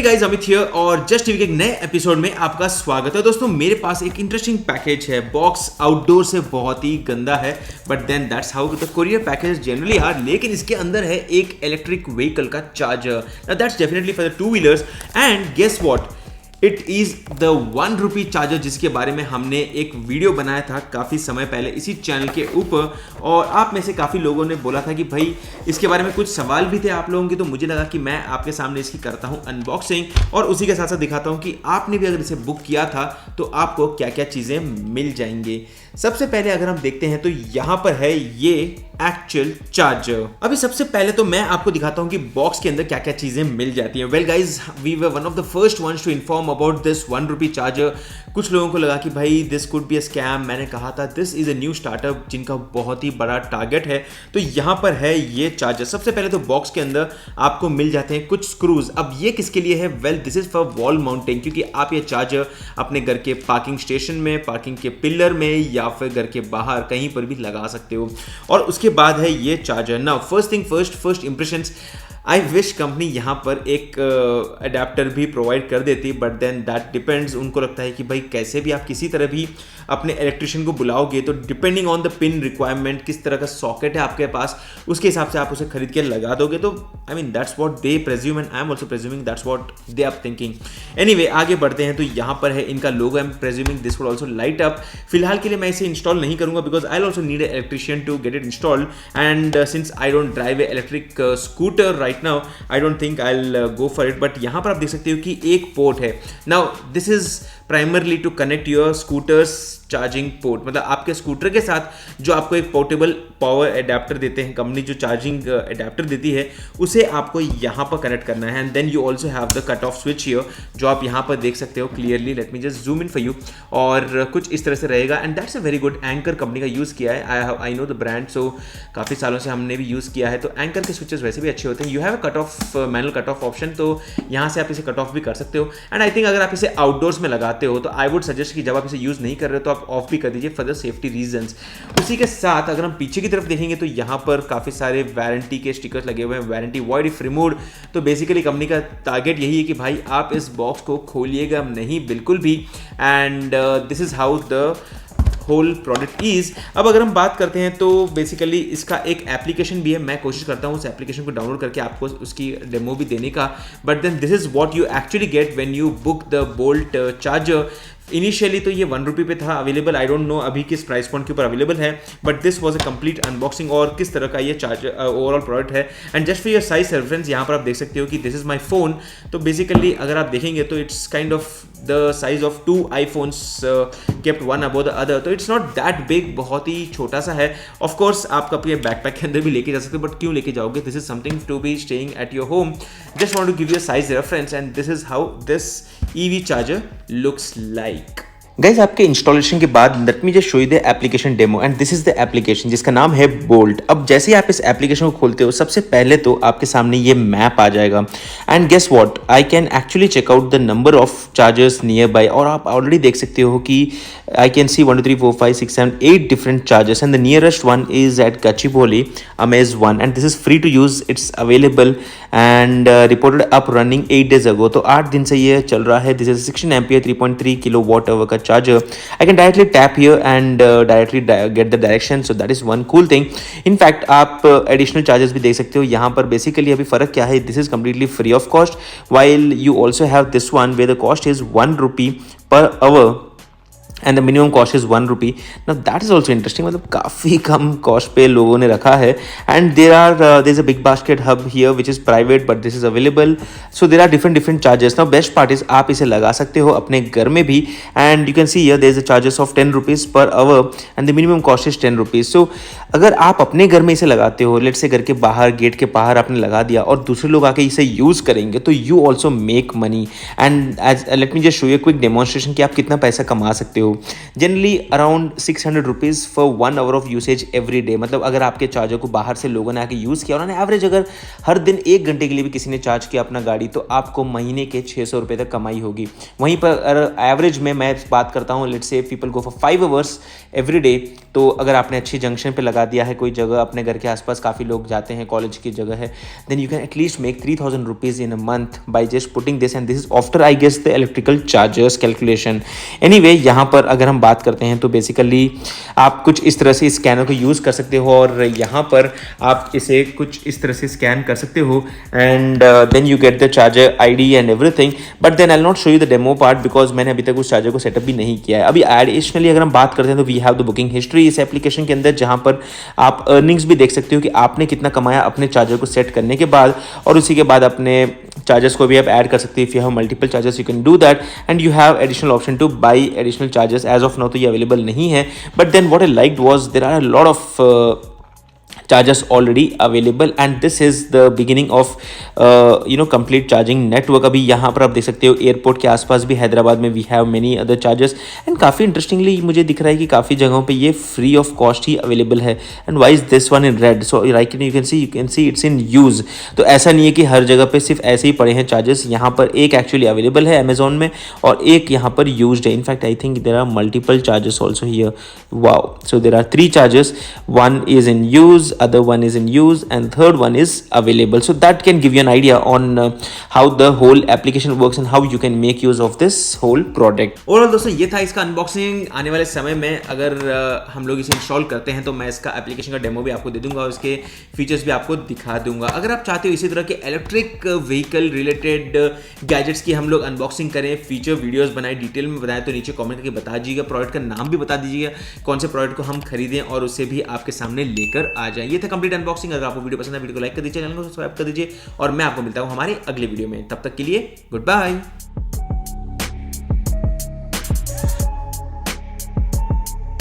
Hey guys, Amit here और just TV के एक नए एपिसोड में आपका स्वागत है। दोस्तों मेरे पास एक इंटरेस्टिंग पैकेज है। बॉक्स आउटडोर से बहुत ही गंदा है, but then that's how the courier package generally are. लेकिन इसके अंदर है एक इलेक्ट्रिक व्हीकल का charger. That's definitely for the two wheelers and guess what, it is the ₹1 charger जिसके बारे में हमने एक वीडियो बनाया था काफ़ी समय पहले इसी चैनल के ऊपर। और आप में से काफ़ी लोगों ने बोला था कि भाई इसके बारे में कुछ सवाल भी थे आप लोगों के, तो मुझे लगा कि मैं आपके सामने इसकी करता हूँ अनबॉक्सिंग और उसी के साथ साथ दिखाता हूँ कि आपने भी अगर इसे बुक किया था तो आपको क्या क्या चीज़ें मिल जाएंगी। सबसे पहले अगर हम देखते हैं तो यहाँ पर है ये एक्चुअल चार्जर। अभी सबसे पहले तो मैं आपको दिखाता हूँ कि बॉक्स के अंदर क्या क्या चीज़ें मिल जाती हैं। Well guys, we were one of the first ones to inform about this ₹1 charger. कुछ लोगों को लगा कि भाई this could be a scam. मैंने कहा था this is a new startup जिनका बहुत ही बड़ा टारगेट है। तो यहाँ पर है ये चार्जर। सबसे पहले तो बॉक्स के अंदर आपको मिल जाते हैं कुछ स्क्रूज। अब ये किसके लिए है? Well, this is for wall mounting, क्योंकि आप ये चार्जर अपने घर के पार्किंग स्टेशन में, पार्किंग के पिलर में या फिर घर के बाहर कहीं पर भी लगा सकते हो। और उसके बाद है ये charger. Now first thing first impressions, I wish company यहाँ पर एक अडेप्टर भी प्रोवाइड कर देती, बट देन दैट डिपेंड्स। उनको लगता है कि भाई कैसे भी आप किसी तरह भी अपने इलेक्ट्रिशियन को बुलाओगे तो depending on the pin requirement, किस तरह का सॉकेट है आपके पास, उसके हिसाब से आप उसे खरीद के लगा दोगे। तो I mean that's what they presume and I am also presuming that's what they are thinking. Anyway, आगे बढ़ते हैं तो यहाँ पर है इनका logo. I am presuming this would also light up. फिलहाल के लिए मैं इसे इंस्टॉल नहीं करूंगा because I also need a electrician to get it installed and since I don't drive a electric scooter right now, I don't think I will go for it. But यहाँ पर आप देख सकते हो कि एक पोर्ट है। Now this is primarily to connect your scooters charging port, मतलब आपके स्कूटर के साथ जो आपको एक पोर्टेबल पावर एडेप्टर देते हैं कंपनी, जो चार्जिंग एडेप्टर देती है, उसे आपको यहाँ पर कनेक्ट करना है। And then you also have the cut off switch here, जो आप यहाँ पर देख सकते हो clearly. Let me just zoom in for you. और कुछ इस तरह से रहेगा and that's a very good. Anchor company का यूज़ किया है, I know the brand, so काफ़ी सालों से हमने भी यूज़ किया है। तो एंकर के स्विचेस वैसे भी अच्छे होते हैं। You have a cut off manual cut off option, तो यहाँ से आप इसे कट ऑफ भी कर सकते हो। एंड आई थिंक अगर आप इसे आउटडोर्स में लगाते हो तो आई वुड सजेस्ट कि जब आप इसे यूज़ नहीं कर रहे हो तो आप ऑफ भी कर दीजिए फॉर द सेफ्टी रीजंस। उसी के साथ अगर हम पीछे की तरफ देखेंगे तो यहाँ पर काफ़ी सारे वारंटी के स्टिकर्स लगे हुए हैं। Warranty void if removed. तो बेसिकली कंपनी का टारगेट यही है कि भाई आप इस बॉक्स को खोलिएगा नहीं बिल्कुल भी। And this is how the whole product is. अब अगर हम बात करते हैं तो बेसिकली इसका एक एप्लीकेशन भी है। मैं कोशिश करता हूँ उस एप्लीकेशन को डाउनलोड करके आपको उसकी डेमो भी देने का। But then this is what you actually get when you book the Bolt charger. Initially तो ये ₹1 पे था अवेलेबल। आई डोंट नो अभी किस प्राइस पॉइंट के ऊपर अवेलेबल है, but this was a complete unboxing और किस तरह का ये चार्जर ओवरऑल प्रोडक्ट है। And just for your size reference, यहाँ पर आप देख सकते हो कि दिस इज माई फोन। तो बेसिकली अगर आप देखेंगे तो it's kind of the size of 2 iPhones kept one above the other. तो इट्स नॉट दैट बिग, बहुत ही छोटा सा है। ऑफ कोर्स आप अपने बैकपैक के अंदर भी लेके जा सकते हो, बट क्यों लेके जाओगे? This is something to be staying at your home. Just want to give you a size reference and this is how this EV charger looks like. Guys, आपके इंस्टॉलेशन के बाद let me just show you the application demo and this is the application जिसका नाम है bolt. अब जैसे ही आप इस एप्लीकेशन को खोलते हो सबसे पहले तो आपके सामने ये मैप आ जाएगा and guess what, I can actually check out the number of chargers nearby. और आप ऑलरेडी देख सकते हो कि I can see 1 2 3 4 5 6 7 8 different chargers and the nearest one is at Gachibowli, Amaze 1 and this is free to use. It's available and reported up running 8 days ago। तो 8 दिन से ये चल रहा है। दिस इज 16 एम्पियर 3.3 kWh का charger. I can directly tap here and directly get the direction, so that is one cool thing. In fact, आप additional charges भी देख सकते हो यहाँ पर। बेसिकली अभी फर्क क्या है, this is completely free of cost, while you also have this one where the cost is ₹1 per hour and the minimum cost is ₹1। Now that is also interesting, मतलब काफ़ी कम कॉस्ट पे लोगों ने रखा है। And there is a big basket hub here which is private but this is available. So there are different charges. Now best part is आप इसे लगा सकते हो अपने घर में भी and you can see here there is a charges of ₹10 per our and the minimum cost is ₹10। सो अगर आप अपने घर में इसे लगाते हो, लेट से घर के बाहर, गेट के बाहर आपने लगा दिया और दूसरे लोग आके इसे यूज़ करेंगे तो you also make money. And as let me just show you quick demonstration कि आप कितना पैसा कमा सकते हो। हो। Generally around 600 rupees for 1 hour of usage every day. मतलब अगर आपके चार्जर को बाहर से लोगों ने आके यूज़ किया, उन्होंने एवरेज अगर हर दिन 1 घंटे के लिए भी किसी ने चार्ज किया अपना गाड़ी, तो आपको महीने के 600 रुपये तक कमाई होगी। वहीं पर एवरेज में मैं बात करता हूँ, let's say people go for 5 hours every day, तो अगर आपने अच्छी जंक्शन पे लगा दिया है कोई जगह, अपने घर के आसपास काफ़ी लोग जाते हैं, कॉलेज की जगह है, then you can at least make 3000 rupees in a month by just putting this, and this is after I guess the electrical chargers calculation. Anyway, यहाँ पर अगर हम बात करते हैं तो बेसिकली आप कुछ इस तरह से स्कैनर को यूज़ कर सकते हो, और यहाँ पर आप इसे कुछ इस तरह से स्कैन कर सकते हो, and then you get the charger ID and everything. But then I will not show you the demo part because मैंने अभी तक उस चार्जर को सेटअप भी नहीं किया है। अभी एडिशनली अगर हम बात करते हैं तो we have the booking history इस एप्लीकेशन के अंदर, जहाँ पर आप अर्निंग्स भी देख सकते हो कि आपने कितना कमाया अपने चार्जर को सेट करने के बाद, और उसी के बाद अपने चार्जर्स को भी आप ऐड कर सकते हो। If you have multiple chargers you can do that, and you have additional option to buy additional chargers. As of now तो ये अवेलेबल नहीं है, but then what I liked was there are a lot of chargers already available, and this is the beginning of complete charging network। अभी यहाँ पर आप देख सकते हो एयरपोर्ट के आसपास भी हैदराबाद में we have many other chargers, and काफ़ी इंटरेस्टिंगली मुझे दिख रहा है कि काफ़ी जगहों पे ये फ्री ऑफ कॉस्ट ही अवेलेबल है। And why is this one in red? So like you can see it's in use. तो ऐसा नहीं है कि हर जगह पे सिर्फ ऐसे ही पड़े हैं चार्जर्स, यहाँ पर एक एक्चुअली अवेलेबल है अमेजोन में और एक यहाँ पर यूज्ड है। In fact I think there are multiple chargers also here. Wow, so there are 3 chargers, one is in use, other one is in use, and third one is available. So that can give you an idea on how the whole application works and how you can make use of this whole product. Overall दोस्तों ये था इसका unboxing. आने वाले समय में अगर हम लोग इसे इंस्टॉल करते हैं तो मैं इसका एप्लीकेशन का डेमो भी आपको दे दूंगा और इसके फीचर्स भी आपको दिखा दूंगा। अगर आप चाहते हो इसी तरह के इलेक्ट्रिक व्हीकल रिलेटेड गैजेट्स की हम लोग अनबॉक्सिंग करें, फीचर वीडियोस बनाए, डिटेल में बताएं, तो नीचे कमेंट करके बता दीजिएगा। प्रोडक्ट का नाम भी बता दीजिएगा, कौन से प्रोडक्ट को हम खरीदें और उसे भी आपके सामने लेकर आ जाए। ये था कंप्लीट अनबॉक्सिंग। अगर आपको वीडियो पसंद है, वीडियो को लाइक कर दीजिए, चैनल को सब्सक्राइब कर दीजिए, और मैं आपको मिलता हूं हमारे अगले वीडियो में। तब तक के लिए गुड बाय।